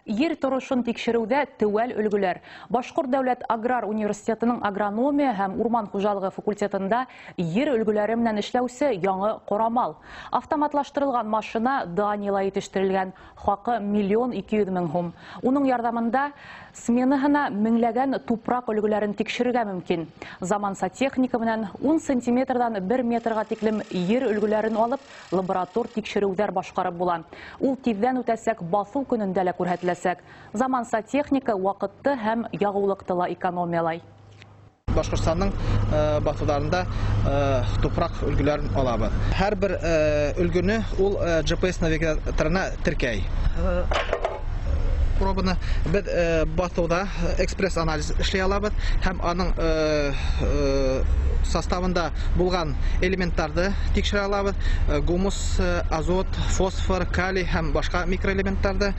Ер торышын тикшерүдә тәүәл өлгеләр. Башкорт дәүләт аграр университетының агрономия һәм урман хуҗалыгы факультетында ер өлгеләре менән эшләүсе яңа корамал. Автоматлаштырылган машина Данила итештерелгән, хакы 1,2 миллион сум. Уның ярдәмендә сменаһына меңләгән тупрак өлгеләрен тикшерергә мөмкин. Заманса техника менән 10 сантиметрдан 1 метрга тиклем ер өлгеләрен алып, лаборатор тикшерүләр башкарып була. Ул тиздән үтәсәк басу көнендә лә күрһәтеләсәк. Заманса техника вакытты һәм ягулыкты ла экономиялай. Башкортстанның батуларында тупрак өлгеләрен алабыз. Һәрбер өлгене ул GPS навигаторына теркәй. Пробаны без батуда экспресс анализ эшләй алабыз һәм аның составында булган элементларны тикшерә алабыз. Гумус, азот, фосфор, калий һәм башка микроэлементларны.